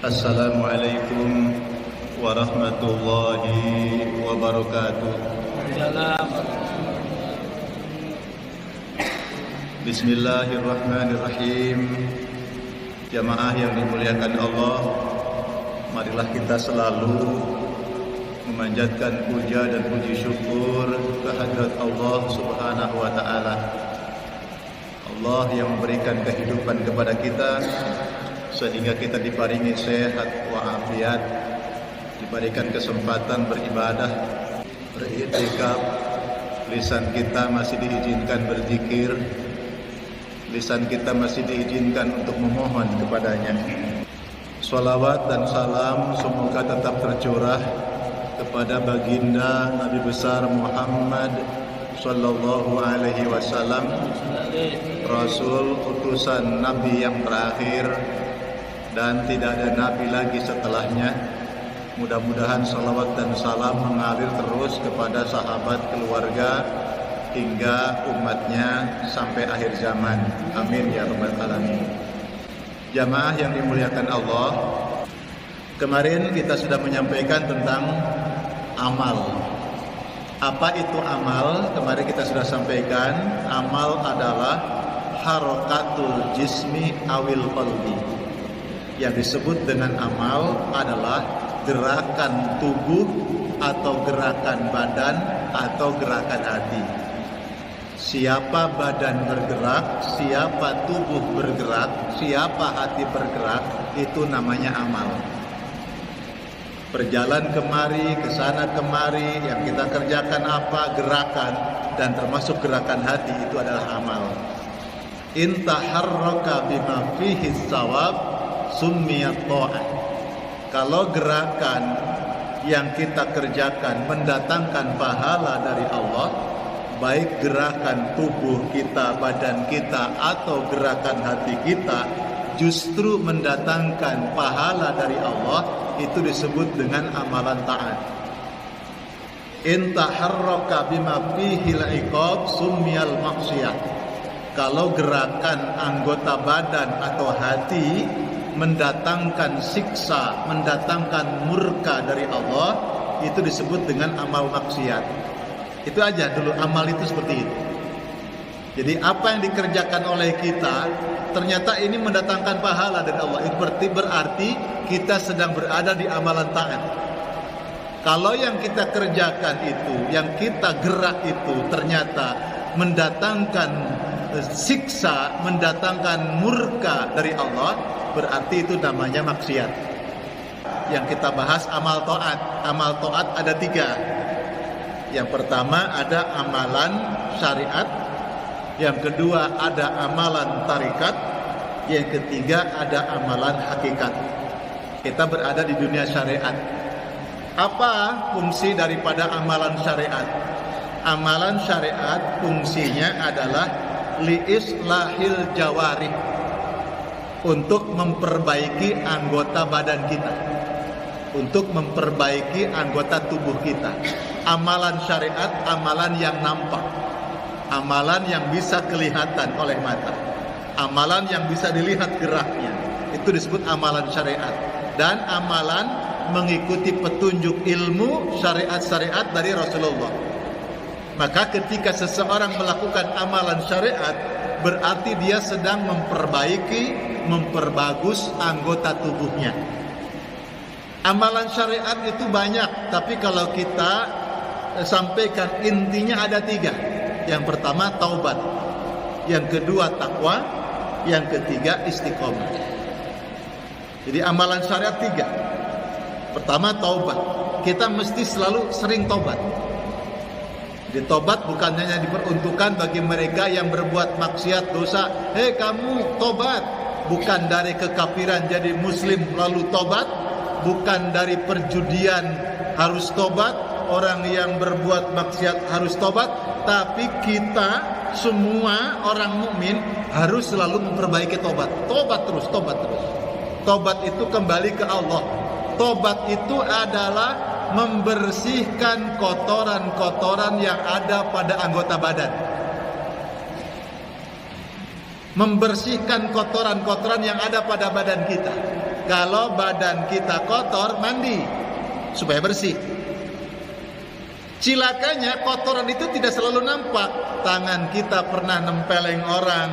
Assalamualaikum warahmatullahi wabarakatuh. Bismillahirrahmanirrahim. Jamaah yang dimuliakan Allah, marilah kita selalu memanjatkan puja dan puji syukur kehadirat Allah Subhanahu wa taala. Allah yang memberikan kehidupan kepada kita sehingga kita diparingi sehat walafiat, diberikan kesempatan beribadah, beriktikaf, lisan kita masih diizinkan berzikir, lisan kita masih diizinkan untuk memohon kepadanya. Shalawat dan salam semoga tetap tercurah kepada baginda Nabi besar Muhammad sallallahu alaihi wasallam, Rasul utusan Nabi yang terakhir, dan tidak ada nabi lagi setelahnya. Mudah-mudahan salawat dan salam mengalir terus kepada sahabat, keluarga, hingga umatnya sampai akhir zaman. Amin ya rabbal alamin. Jamaah yang dimuliakan Allah, kemarin kita sudah menyampaikan tentang amal. Apa itu amal? Kemarin kita sudah sampaikan, amal adalah harokatul jismi awil qalbi. Yang disebut dengan amal adalah gerakan tubuh atau gerakan badan atau gerakan hati. Siapa badan bergerak, siapa tubuh bergerak, siapa hati bergerak, itu namanya amal. Berjalan kemari, ke sana kemari, yang kita kerjakan apa? Gerakan, dan termasuk gerakan hati itu adalah amal. In taharraka bima fihi shawab summiyat ta'ah. Kalau gerakan yang kita kerjakan mendatangkan pahala dari Allah, baik gerakan tubuh kita, badan kita, atau gerakan hati kita justru mendatangkan pahala dari Allah, itu disebut dengan amalan taat. In taharraka bima fihi al-iqab summiyal maksiyah. Kalau gerakan anggota badan atau hati mendatangkan siksa, mendatangkan murka dari Allah, itu disebut dengan amal maksiat. Itu aja dulu, amal itu seperti itu. Jadi apa yang dikerjakan oleh kita ternyata ini mendatangkan pahala dari Allah, itu berarti kita sedang berada di amalan taat. Kalau yang kita kerjakan itu, yang kita gerak itu ternyata mendatangkan siksa, mendatangkan murka dari Allah, berarti itu namanya maksiat. Yang kita bahas amal taat. Amal taat ada 3. Yang pertama ada amalan syariat, yang kedua ada amalan tarikat, yang ketiga ada amalan hakikat. Kita berada di dunia syariat. Apa fungsi daripada amalan syariat? Amalan syariat fungsinya adalah liislahil jawarih, untuk memperbaiki anggota badan kita, untuk memperbaiki anggota tubuh kita. Amalan syariat, amalan yang nampak, amalan yang bisa kelihatan oleh mata, amalan yang bisa dilihat geraknya, itu disebut amalan syariat. Dan amalan mengikuti petunjuk ilmu syariat-syariat dari Rasulullah. Maka ketika seseorang melakukan amalan syariat, berarti dia sedang memperbaiki, memperbagus anggota tubuhnya. Amalan syariat itu banyak, tapi kalau kita sampaikan intinya ada 3. Yang pertama taubat, yang kedua takwa, yang ketiga istiqomah. Jadi amalan syariat 3. Pertama taubat, kita mesti selalu sering taubat. Jadi tobat bukan hanya diperuntukkan bagi mereka yang berbuat maksiat dosa. Hei kamu tobat. Bukan dari kekafiran jadi muslim lalu tobat. Bukan dari perjudian harus tobat. Orang yang berbuat maksiat harus tobat. Tapi kita semua orang mukmin harus selalu memperbaiki tobat. Tobat terus, tobat terus. Tobat itu kembali ke Allah. Tobat itu adalah membersihkan kotoran-kotoran yang ada pada anggota badan. membersihkan kotoran-kotoran yang ada pada badan kita. Kalau badan kita kotor, mandi supaya bersih. Cilakanya kotoran itu tidak selalu nampak. Tangan kita pernah nempeleng orang,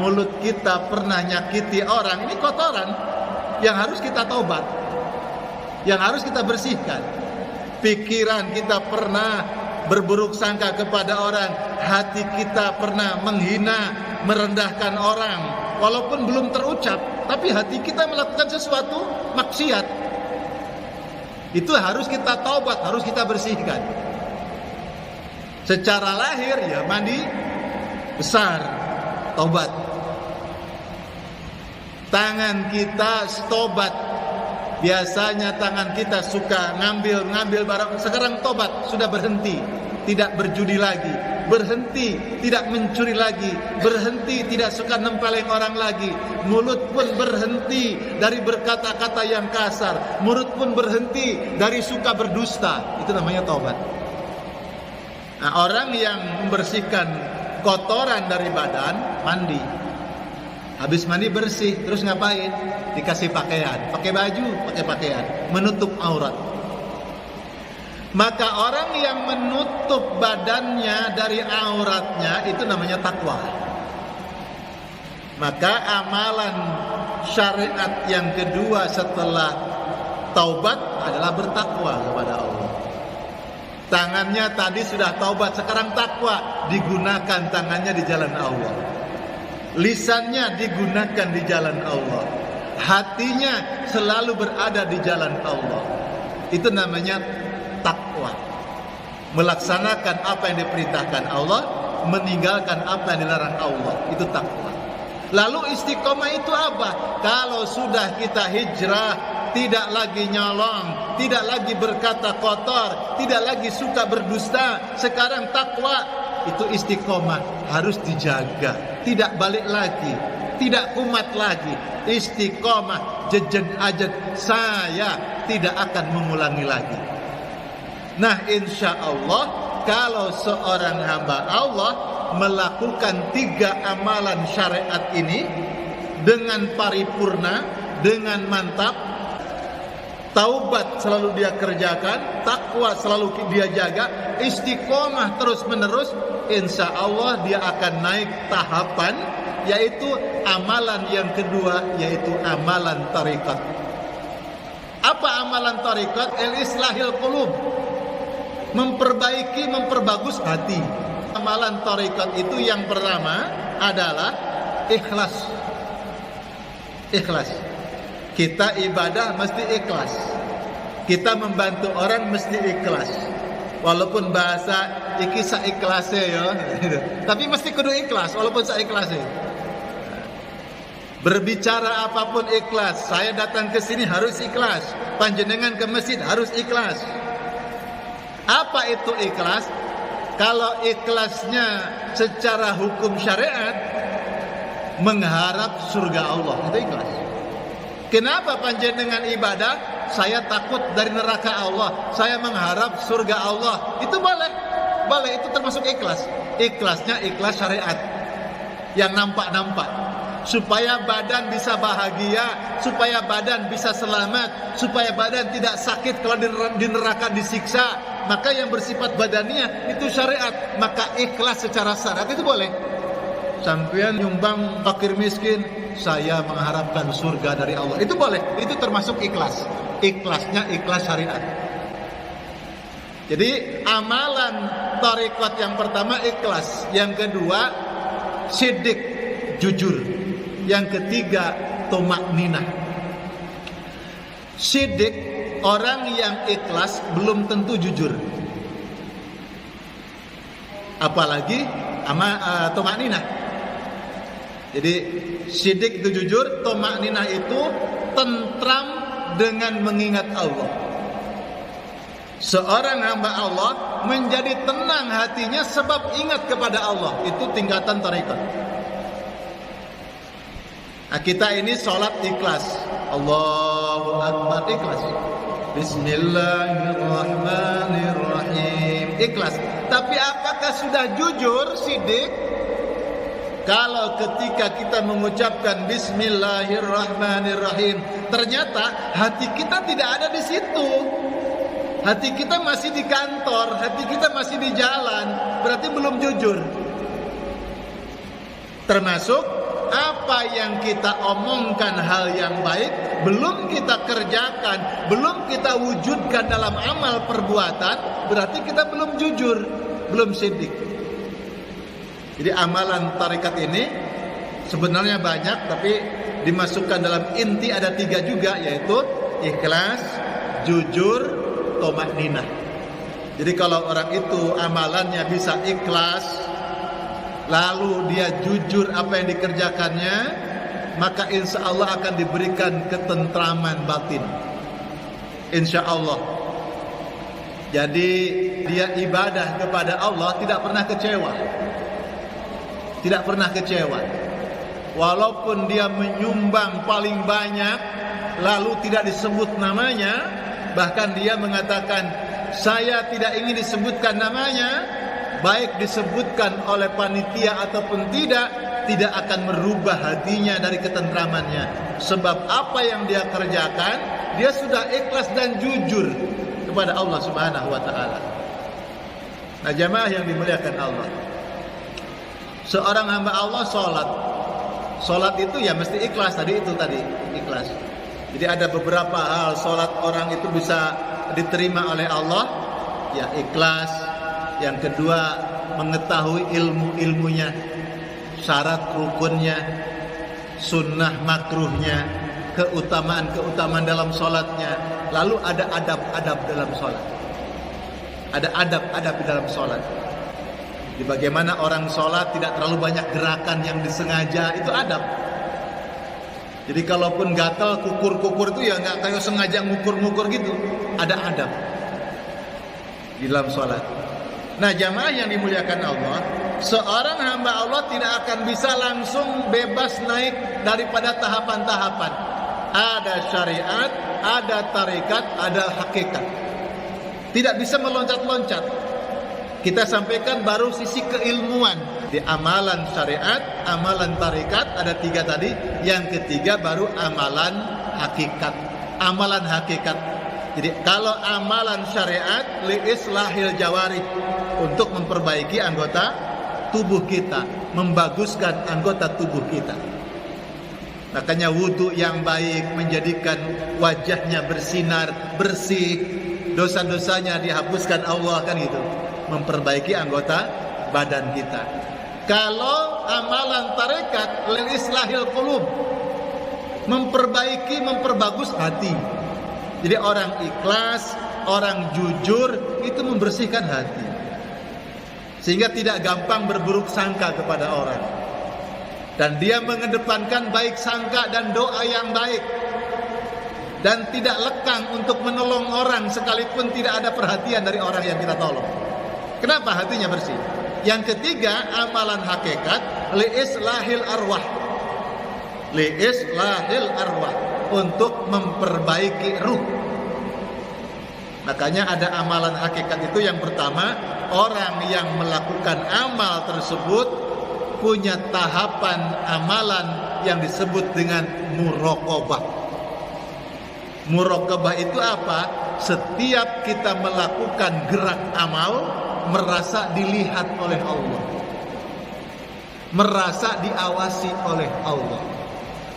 mulut kita pernah nyakiti orang. Ini kotoran yang harus kita taubat, yang harus kita bersihkan. Pikiran kita pernah berburuk sangka kepada orang, hati kita pernah menghina, merendahkan orang, walaupun belum terucap, tapi hati kita melakukan sesuatu maksiat. Itu harus kita taubat, harus kita bersihkan. Secara lahir ya mandi besar, taubat. Tangan kita tobat. Biasanya tangan kita suka ngambil barang, sekarang tobat, sudah berhenti, tidak berjudi lagi, berhenti, tidak mencuri lagi, berhenti, tidak suka nempeleng orang lagi. Mulut pun berhenti dari berkata-kata yang kasar, mulut pun berhenti dari suka berdusta. Itu namanya taubat. Nah, orang yang membersihkan kotoran dari badan, mandi. Habis mandi bersih, terus ngapain? Dikasih pakaian, pakai baju, pakai pakaian, menutup aurat. Maka orang yang menutup badannya dari auratnya itu namanya takwa. Maka amalan syariat yang kedua setelah taubat adalah bertakwa kepada Allah. Tangannya tadi sudah taubat, sekarang takwa, digunakan tangannya di jalan Allah. Lisannya digunakan di jalan Allah. Hatinya selalu berada di jalan Allah. Itu namanya takwa. Melaksanakan apa yang diperintahkan Allah, meninggalkan apa yang dilarang Allah. Itu takwa. Lalu istiqomah itu apa? Kalau sudah kita hijrah, tidak lagi nyolong, tidak lagi berkata kotor, tidak lagi suka berdusta, sekarang takwa, itu istiqomah, harus dijaga, tidak balik lagi, tidak kumat lagi, istiqomah, jejeg ajeg, saya tidak akan mengulangi lagi. Nah, insya Allah kalau seorang hamba Allah melakukan 3 amalan syariat ini dengan paripurna, dengan mantap, taubat selalu dia kerjakan, takwa selalu dia jaga, istiqomah terus menerus, insya Allah dia akan naik tahapan, yaitu amalan yang kedua, yaitu amalan tariqat. Apa amalan tariqat? Al-islahil qulub, memperbaiki, memperbagus hati. Amalan tariqat itu yang pertama adalah ikhlas. Ikhlas. Kita ibadah mesti ikhlas. Kita membantu orang mesti ikhlas. Walaupun bahasa iki sa ikhlase ya, tapi mesti kudu ikhlas walaupun sa ikhlase. Berbicara apapun ikhlas. Saya datang ke sini harus ikhlas. Panjenengan ke masjid harus ikhlas. Apa itu ikhlas? Kalau ikhlasnya secara hukum syariat, mengharap surga Allah, itu ikhlas. Kenapa panjenengan ibadah? Saya takut dari neraka Allah, saya mengharap surga Allah. Itu boleh. Boleh, itu termasuk ikhlas. Ikhlasnya ikhlas syariat yang nampak-nampak, supaya badan bisa bahagia, supaya badan bisa selamat, supaya badan tidak sakit kalau di neraka disiksa. Maka yang bersifat badaniah itu syariat. Maka ikhlas secara syariat itu boleh. Sampean nyumbang fakir miskin, saya mengharapkan surga dari Allah, itu boleh. Itu termasuk ikhlas. Ikhlasnya ikhlas syariat. Jadi amalan tariqat yang pertama ikhlas, yang kedua siddiq, jujur, yang ketiga tumakninah. Siddiq, orang yang ikhlas belum tentu jujur, apalagi tumakninah. Jadi siddiq itu jujur, tumakninah itu tentram dengan mengingat Allah. Seorang hamba Allah menjadi tenang hatinya sebab ingat kepada Allah. Itu tingkatan tariqat. Nah, kita ini sholat ikhlas, Allahu Akbar, ikhlas, Bismillahirrahmanirrahim, ikhlas. Tapi apakah sudah jujur siddiq? Kalau ketika kita mengucapkan Bismillahirrahmanirrahim, ternyata hati kita tidak ada di situ. Hati kita masih di kantor, hati kita masih di jalan, berarti belum jujur. Termasuk apa yang kita omongkan hal yang baik, belum kita kerjakan, belum kita wujudkan dalam amal perbuatan, berarti kita belum jujur, belum siddiq. Jadi amalan tarekat ini sebenarnya banyak, tapi dimasukkan dalam inti ada 3 juga, yaitu ikhlas, jujur, tumaninah. Jadi kalau orang itu amalannya bisa ikhlas, lalu dia jujur apa yang dikerjakannya, maka insya Allah akan diberikan ketentraman batin, insya Allah. Jadi dia ibadah kepada Allah tidak pernah kecewa. Tidak pernah kecewa. Walaupun dia menyumbang paling banyak, lalu tidak disebut namanya, bahkan dia mengatakan, saya tidak ingin disebutkan namanya, baik disebutkan oleh panitia ataupun tidak akan merubah hatinya dari ketentramannya. Sebab apa yang dia kerjakan, dia sudah ikhlas dan jujur kepada Allah Subhanahu wa taala. Nah, jamaah yang dimuliakan Allah, seorang hamba Allah sholat itu ya mesti ikhlas. Tadi ikhlas. Jadi ada beberapa hal sholat orang itu bisa diterima oleh Allah, ya ikhlas. Yang kedua, mengetahui ilmunya, syarat rukunnya, sunnah makruhnya, keutamaan dalam sholatnya. Lalu ada adab-adab dalam sholat. Ada adab-adab di dalam sholat. Di bagaimana orang sholat tidak terlalu banyak gerakan yang disengaja, itu adab. Jadi kalaupun gatal kukur-kukur itu ya nggak kayak sengaja ngukur-ngukur gitu, ada adab di dalam sholat. Nah, jamaah yang dimuliakan Allah, seorang hamba Allah tidak akan bisa langsung bebas naik daripada tahapan-tahapan. Ada syariat, ada tarekat, ada hakikat. Tidak bisa meloncat-loncat. Kita sampaikan baru sisi keilmuan. Di amalan syariat, amalan tarekat ada 3 tadi. Yang ketiga baru amalan hakikat. Amalan hakikat. Jadi kalau amalan syariat li islahil jawarih, untuk memperbaiki anggota tubuh kita, membaguskan anggota tubuh kita. Makanya wudu yang baik menjadikan wajahnya bersinar, bersih, dosa-dosanya dihapuskan Allah, kan gitu. Memperbaiki anggota badan kita. Kalau amalan tarekat lil islahil qulub, memperbaiki, memperbagus hati. Jadi orang ikhlas, orang jujur itu membersihkan hati, sehingga tidak gampang berburuk sangka kepada orang, dan dia mengedepankan baik sangka dan doa yang baik, dan tidak lekang untuk menolong orang sekalipun tidak ada perhatian dari orang yang kita tolong. Kenapa? Hatinya bersih. Yang ketiga, amalan hakikat li islahil arwah. Li islahil arwah, untuk memperbaiki ruh. Makanya ada amalan hakikat itu. Yang pertama, orang yang melakukan amal tersebut punya tahapan amalan yang disebut dengan muraqabah. Muraqabah itu apa? Setiap kita melakukan gerak amal, merasa dilihat oleh Allah, merasa diawasi oleh Allah.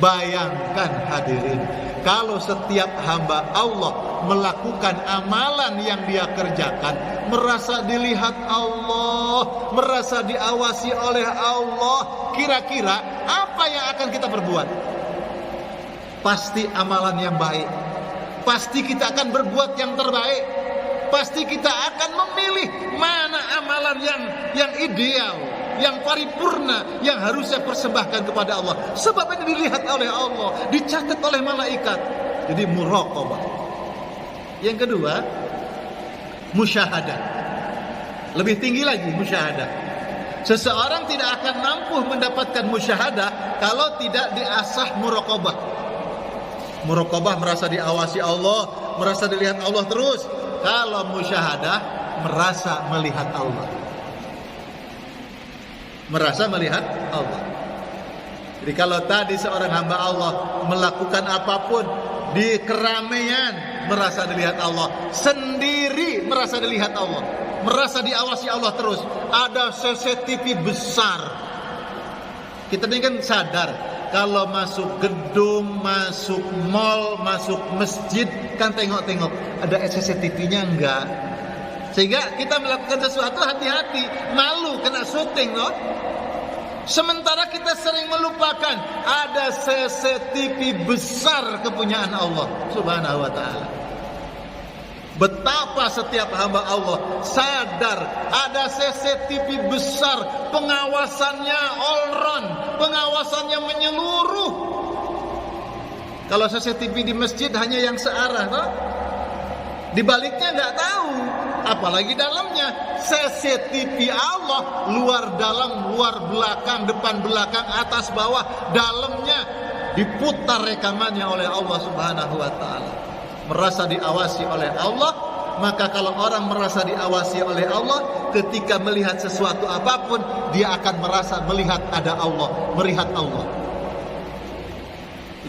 Bayangkan hadirin, kalau setiap hamba Allah melakukan amalan yang dia kerjakan, merasa dilihat Allah, merasa diawasi oleh Allah, kira-kira apa yang akan kita perbuat? Pasti amalan yang baik. Pasti kita akan berbuat yang terbaik. Pasti kita akan memilih mana amalan yang ideal, yang paripurna, yang harus saya persembahkan kepada Allah. Sebab ini dilihat oleh Allah, dicatat oleh malaikat. Jadi muraqabah. Yang kedua, musyahadah. Lebih tinggi lagi musyahadah. Seseorang tidak akan mampu mendapatkan musyahadah kalau tidak diasah muraqabah. Muraqabah merasa diawasi Allah, merasa dilihat Allah terus. Kalau musyahadah merasa melihat Allah. Merasa melihat Allah. Jadi kalau tadi seorang hamba Allah melakukan apapun di keramaian merasa dilihat Allah, sendiri merasa dilihat Allah, merasa diawasi Allah terus, ada CCTV besar. Kita ini kan sadar kalau masuk gedung, masuk mall, masuk masjid kan tengok-tengok ada CCTV-nya enggak. Sehingga kita melakukan sesuatu hati-hati, malu kena syuting loh. Sementara kita sering melupakan ada CCTV besar kepunyaan Allah Subhanahu wa taala. Betapa setiap hamba Allah sadar ada CCTV besar, pengawasannya all round, pengawasannya menyeluruh. Kalau CCTV di masjid hanya yang searah, no? Di baliknya nggak tahu, apalagi dalamnya. CCTV Allah luar dalam, luar belakang, depan belakang, atas bawah, dalamnya diputar rekamannya oleh Allah Subhanahu wa taala. Merasa diawasi oleh Allah, maka kalau orang merasa diawasi oleh Allah, ketika melihat sesuatu apapun, dia akan merasa melihat ada Allah, melihat Allah.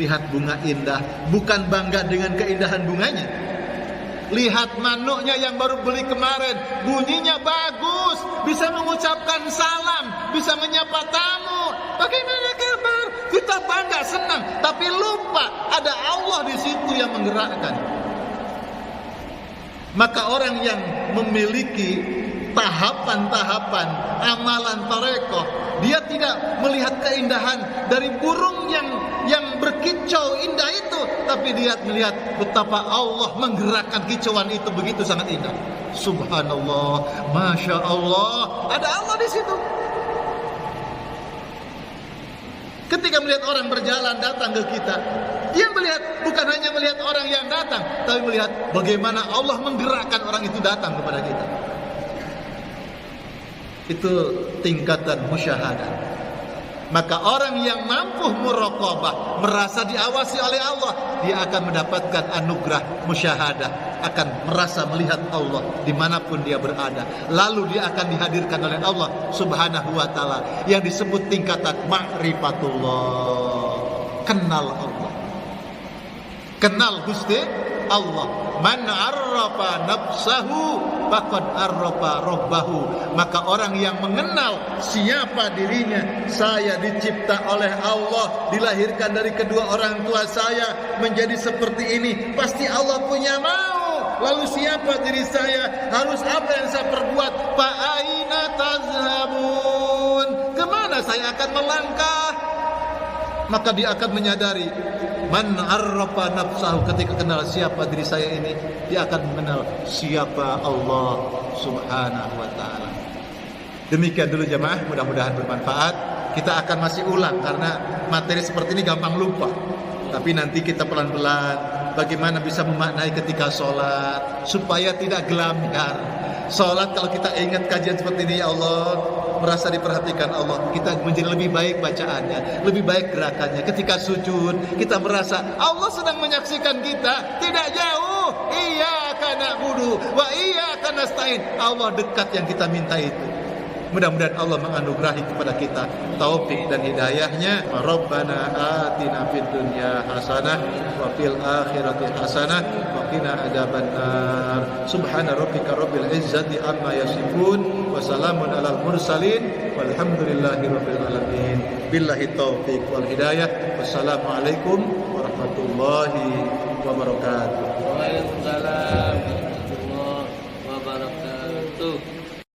Lihat bunga indah, bukan bangga dengan keindahan bunganya. Lihat manuknya yang baru beli kemarin, bunyinya bagus, bisa mengucapkan salam, bisa menyapa tamu. Bagaimana kabar? Kita bangga, senang, tapi lupa ada Allah di situ yang menggerakkan. Maka orang yang memiliki tahapan-tahapan amalan tarekoh, dia tidak melihat keindahan dari burung yang berkicau indah itu, tapi dia melihat betapa Allah menggerakkan kicauan itu begitu sangat indah. Subhanallah, masya Allah, ada Allah di situ. Ketika melihat orang berjalan datang ke kita, dia melihat, bukan hanya melihat orang yang datang, tapi melihat bagaimana Allah menggerakkan orang itu datang kepada kita. Itu tingkatan musyahadah. Maka orang yang mampu muraqabah, merasa diawasi oleh Allah, dia akan mendapatkan anugerah musyahadah, akan merasa melihat Allah dimanapun dia berada. Lalu dia akan dihadirkan oleh Allah Subhanahu wa ta'ala, yang disebut tingkatan ma'rifatullah, kenal Allah, kenal Gusti Allah. Man arrafa nafsahu faqad arrafa rabbahu. Maka orang yang mengenal siapa dirinya, saya dicipta oleh Allah, dilahirkan dari kedua orang tua saya menjadi seperti ini, pasti Allah punya mau. Lalu siapa diri saya, harus apa yang saya perbuat? Fa aina tazhabun, kemana saya akan melangkah? Maka dia akan menyadari, man arrafa nafsahu, ketika kenal siapa diri saya ini, dia akan mengenal siapa Allah Subhanahu wa ta'ala. Demikian dulu jemaah, mudah-mudahan bermanfaat. Kita akan masih ulang karena materi seperti ini gampang lupa. Tapi nanti kita pelan-pelan bagaimana bisa memaknai ketika sholat supaya tidak gelamgar. Sholat kalau kita ingat kajian seperti ini, ya Allah, merasa diperhatikan Allah, kita menjadi lebih baik bacaannya, lebih baik gerakannya. Ketika sujud, kita merasa Allah sedang menyaksikan kita, tidak jauh. Iyyaka na'budu wa iyyaka nasta'in. Allah dekat yang kita minta itu. Mudah-mudahan Allah menganugerahi kepada kita taufik dan hidayahnya. Rabbana atina fid dunya hasanah wa fil akhirati hasanah wa qina adzabannar. Subhana rabbika rabbil izzati amma yasifun wa salamun alal mursalin walhamdulillahi rabbil alamin. Billahi taufik wal hidayah. Wassalamualaikum warahmatullahi wabarakatuh. Waalaikumsalam warahmatullahi wabarakatuh.